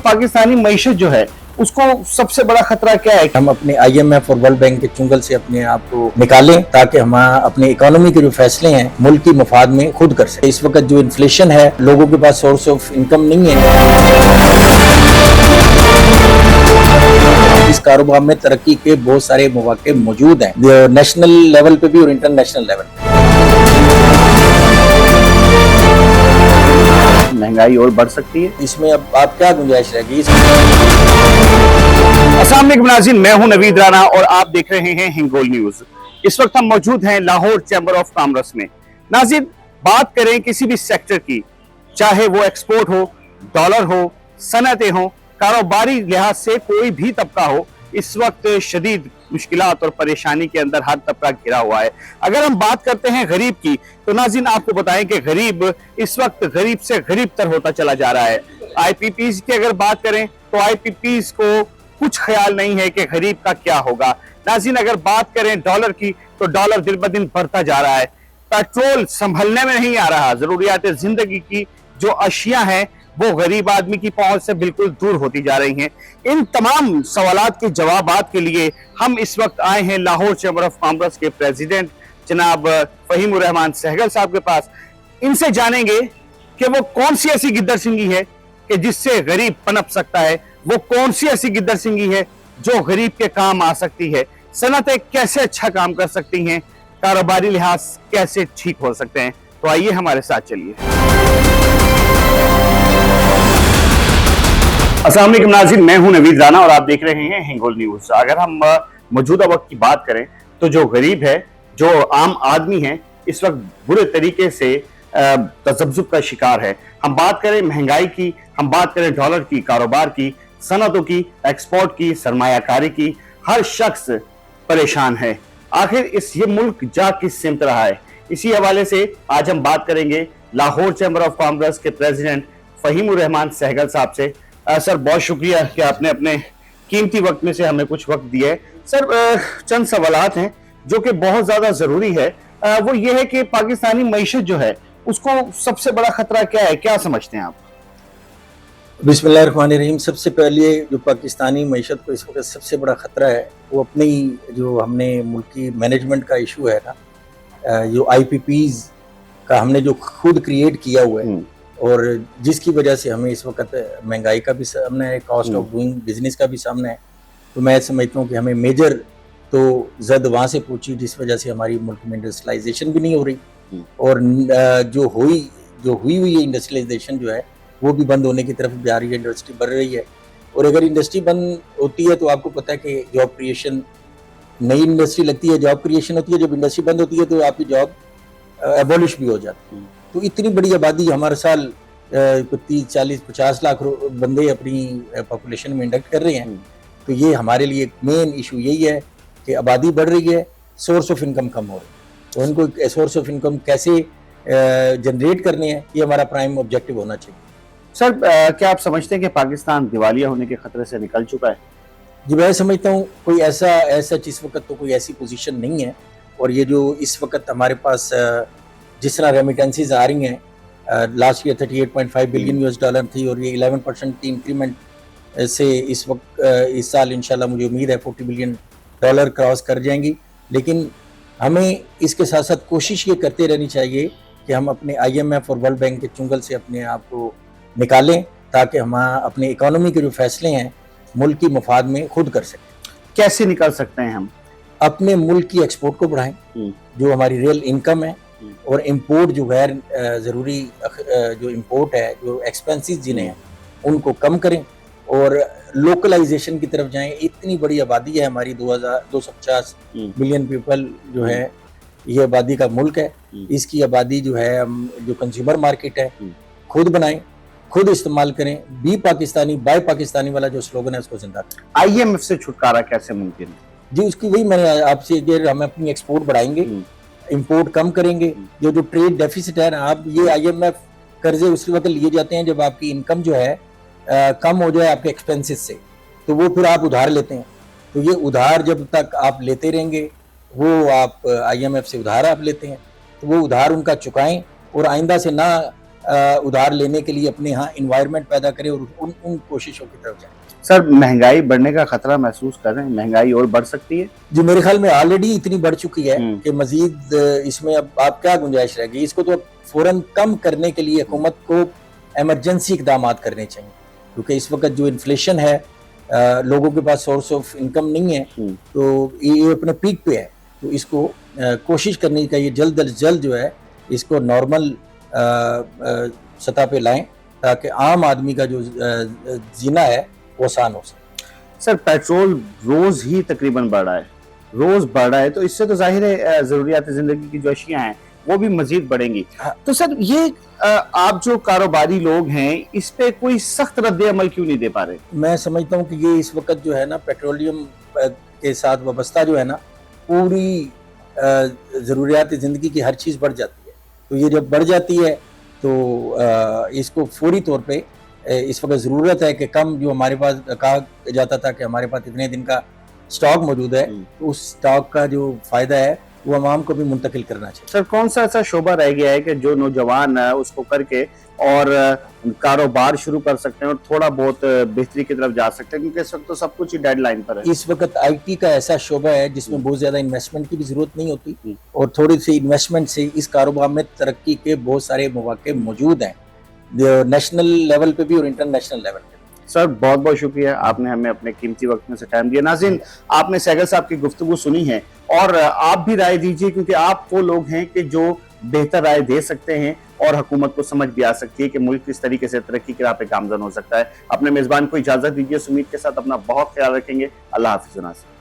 पाकिस्तानी मईशत जो है उसको सबसे बड़ा खतरा क्या है? हम अपने IMF और वर्ल्ड बैंक के चुंगल से अपने आप को निकालें ताकि हम अपने इकोनॉमी के जो फैसले हैं मुल्क की मफाद में खुद कर सकें। इस वक्त जो इन्फ्लेशन है, लोगों के पास सोर्स ऑफ इनकम नहीं है। इस कारोबार में तरक्की के बहुत सारे मौके मौजूद हैं, नेशनल लेवल पे भी और इंटरनेशनल लेवल पे। महंगाई और बढ़ सकती है, इसमें अब आप क्या गुंजाइश रहेगी? अस्सलाम वालेकुम नाज़रीन, मैं हूं नवीद राना और आप देख रहे हैं हिंगोल न्यूज। इस वक्त हम मौजूद हैं लाहौर चैम्बर ऑफ कॉमर्स में। नाज़रीन, बात करें किसी भी सेक्टर की, चाहे वो एक्सपोर्ट हो, डॉलर हो, सनतें हो, कारोबारी लिहाज से कोई भी तबका हो, इस वक्त शदीद मुश्किलात और परेशानी के अंदर हर तबका घिरा हुआ है। अगर हम बात करते हैं गरीब की, तो नाज़रीन आपको बताएं कि गरीब इस वक्त गरीब से गरीब तर होता चला जा रहा है। IPPs की अगर बात करें तो IPPs को कुछ ख्याल नहीं है कि गरीब का क्या होगा। नाज़रीन अगर बात करें डॉलर की, तो डॉलर दिन ब दिन बढ़ता जा रहा है। पेट्रोल संभलने में नहीं आ रहा। जरूरियात जिंदगी की जो अशिया हैं वो गरीब आदमी की पहुंच से बिल्कुल दूर होती जा रही हैं। इन तमाम सवालात के जवाबात के लिए हम इस वक्त आए हैं लाहौर चैम्बर ऑफ कॉमर्स के प्रेसिडेंट जनाब फहीमुर रहमान सहगल साहब के पास। इनसे जानेंगे कि वो कौन सी ऐसी गिद्दर सिंगी है कि जिससे गरीब पनप सकता है, वो कौन सी ऐसी गिद्दर सिंगी है जो गरीब के काम आ सकती है, सनतें कैसे अच्छा काम कर सकती हैं, कारोबारी लिहाज कैसे ठीक हो सकते हैं। तो आइए हमारे साथ चलिए। अस्सलाम वालेकुम नाज़रीन, मैं हूं नवीद राना और आप देख रहे हैं हिंगोल न्यूज। अगर हम मौजूदा वक्त की बात करें तो जो गरीब है, जो आम आदमी है, इस वक्त बुरे तरीके से तज़ब्ज़ुब का शिकार है। हम बात करें महंगाई की, हम बात करें डॉलर की, कारोबार की, सनतों की, एक्सपोर्ट की, सरमायाकारी की, हर शख्स परेशान है। आखिर ये मुल्क जा किस सिमत रहा है? इसी हवाले से आज हम बात करेंगे लाहौर चैम्बर ऑफ कॉमर्स के प्रेसिडेंट फहीमुर रहमान सहगल साहब से। सर, बहुत शुक्रिया कि आपने अपने कीमती वक्त में से हमें कुछ वक्त दिया है। सर, चंद सवालात हैं जो कि बहुत ज़्यादा ज़रूरी है। वो ये है कि पाकिस्तानी मईशत जो है उसको सबसे बड़ा खतरा क्या है, क्या समझते हैं आप? बिस्मिल्लाहिर्रहमानिर्रहीम। सबसे पहले जो पाकिस्तानी मईशत को इस वक्त सबसे बड़ा ख़तरा है वो अपनी जो हमने मुल्की मैनेजमेंट का इशू है ना, जो IPPs का हमने जो खुद क्रिएट किया हुआ है और जिसकी वजह से हमें इस वक्त महंगाई का भी सामना है, कॉस्ट ऑफ डूइंग बिजनेस का भी सामना है। तो मैं समझता हूँ कि हमें मेजर तो जद वहाँ से पूछी जिस वजह से हमारी मुल्क में इंडस्ट्रियलाइजेशन भी नहीं हो रही और जो हुई हुई इंडस्ट्रियलाइजेशन जो है वो भी बंद होने की तरफ जा रही है। इंडस्ट्री बढ़ रही है और अगर इंडस्ट्री बंद होती है तो आपको पता है कि जॉब क्रिएशन, नई इंडस्ट्री लगती है, जॉब क्रिएशन होती है। जब इंडस्ट्री बंद होती है तो आपकी जॉब एबॉलिश भी हो जाती है। तो इतनी बड़ी आबादी हमारे साल 30, 40, 50 लाख बंदे अपनी पॉपुलेशन में इंडक्ट कर रहे हैं। तो ये हमारे लिए मेन इशू यही है कि आबादी बढ़ रही है, सोर्स ऑफ इनकम कम हो रही है। तो इनको सोर्स ऑफ इनकम कैसे जनरेट करने हैं, ये हमारा प्राइम ऑब्जेक्टिव होना चाहिए। सर, क्या आप समझते हैं कि पाकिस्तान दिवालिया होने के खतरे से निकल चुका है? जी, मैं समझता हूँ कोई ऐसा इस वक्त तो कोई ऐसी पोजीशन नहीं है। और ये जो इस वक्त हमारे पास जिस तरह रेमिटेंसीज आ रही हैं, last year 38.5 billion US dollar थी और ये 11% की इंक्रीमेंट से इस वक्त इस साल इंशाल्लाह मुझे उम्मीद है 40 बिलियन डॉलर क्रॉस कर जाएंगी। लेकिन हमें इसके साथ साथ कोशिश ये करते रहनी चाहिए कि हम अपने IMF और वर्ल्ड बैंक के चुंगल से अपने आप को निकालें ताकि हम अपने इकोनॉमी के जो फैसले हैं मुल्क की मफाद में खुद कर सकें। कैसे निकल सकते हैं हम? अपने मुल्क की एक्सपोर्ट को बढ़ाएं, जो हमारी रियल इनकम है, और इंपोर्ट जो गैर ज़रूरी जो इंपोर्ट है, जो एक्सपेंसेस जिन्हें हैं उनको कम करें और लोकलाइजेशन की तरफ जाएं। इतनी बड़ी आबादी है हमारी, 250 मिलियन पीपल जो है, ये आबादी का मुल्क है। इसकी आबादी जो है, हम जो कंज्यूमर मार्केट है खुद बनाएं, खुद इस्तेमाल करें। बी पाकिस्तानी बाय पाकिस्तानी वाला जो स्लोगन है उसको जिंदा करें। IMF से छुटकारा कैसे मुमकिन है? जी, उसकी वही मैंने आपसे, हम अपनी एक्सपोर्ट बढ़ाएंगे, इंपोर्ट कम करेंगे। जो ट्रेड डेफिसिट है ना, आप ये IMF कर्जे उस वक्त लिए जाते हैं जब आपकी इनकम जो है कम हो जाए आपके एक्सपेंसेस से, तो वो फिर आप उधार लेते हैं। तो ये उधार जब तक आप लेते रहेंगे, वो आप IMF से उधार आप लेते हैं, तो वो उधार उनका चुकाएं और आइंदा से ना ادھار لینے کے لیے اپنے یہاں انوائرمنٹ پیدا کریں اور ان کوششوں کی طرف جائیں. سر مہنگائی بڑھنے کا خطرہ محسوس کر رہے ہیں؟ مہنگائی اور بڑھ سکتی ہے؟ جی میرے خیال میں آلریڈی اتنی بڑھ چکی ہے ہم۔ کہ مزید اس میں اب آپ کیا گنجائش رہے گی. اس کو تو فوراً کم کرنے کے لیے حکومت کو ایمرجنسی اقدامات کرنے چاہیے, کیونکہ اس وقت جو انفلیشن ہے لوگوں کے پاس سورس آف انکم نہیں ہے, ہم۔ تو یہ اپنے پیک پہ ہے. تو اس کو کوشش کرنی چاہیے جلد از جلد جو ہے اس کو نارمل سطح پہ لائیں, تاکہ عام آدمی کا جو جینا ہے وہ آسان ہو سکے. سر پیٹرول روز ہی تقریباً بڑھ رہا ہے, روز بڑھ رہا ہے, تو اس سے تو ظاہر ہے ضروریات زندگی کی جو اشیاء ہیں وہ بھی مزید بڑھیں گی. تو سر یہ آپ جو کاروباری لوگ ہیں اس پہ کوئی سخت رد عمل کیوں نہیں دے پا رہے؟ میں سمجھتا ہوں کہ یہ اس وقت جو ہے نا پیٹرولیم کے ساتھ وابستہ جو ہے نا پوری ضروریات زندگی کی ہر چیز بڑھ جاتی ہے. تو یہ جب بڑھ جاتی ہے تو اس کو فوری طور پہ اس وقت ضرورت ہے کہ کم جو ہمارے پاس کہا جاتا تھا کہ ہمارے پاس اتنے دن کا سٹاک موجود ہے, تو اس سٹاک کا جو فائدہ ہے وہ عوام کو بھی منتقل کرنا چاہیے. سر کون سا ایسا شعبہ رہ گیا ہے کہ جو نوجوان اس کو کر کے اور کاروبار شروع کر سکتے ہیں اور تھوڑا بہت بہتری کی طرف جا سکتے ہیں, کیونکہ اس وقت تو سب کچھ ہی ڈیڈ لائن پر ہے؟ اس وقت آئی ٹی کا ایسا شعبہ ہے جس میں بہت زیادہ انویسٹمنٹ کی بھی ضرورت نہیں ہوتی, اور تھوڑی سی انویسٹمنٹ سے اس کاروبار میں ترقی کے بہت سارے مواقع موجود ہیں, نیشنل لیول پہ بھی اور انٹرنیشنل لیول پہ. سر بہت بہت شکریہ, آپ نے ہمیں اپنے قیمتی وقت میں سے ٹائم دیا. ناظرین آپ نے سہگل صاحب کی گفتگو سنی ہے, اور آپ بھی رائے دیجئے, کیونکہ آپ وہ لوگ ہیں کہ جو بہتر رائے دے سکتے ہیں اور حکومت کو سمجھ بھی آ سکتی ہے کہ ملک کس طریقے سے ترقی کی راہ پہ گامزن ہو سکتا ہے. اپنے میزبان کو اجازت دیجیے, سمید کے ساتھ اپنا بہت خیال رکھیں گے. اللہ حافظ.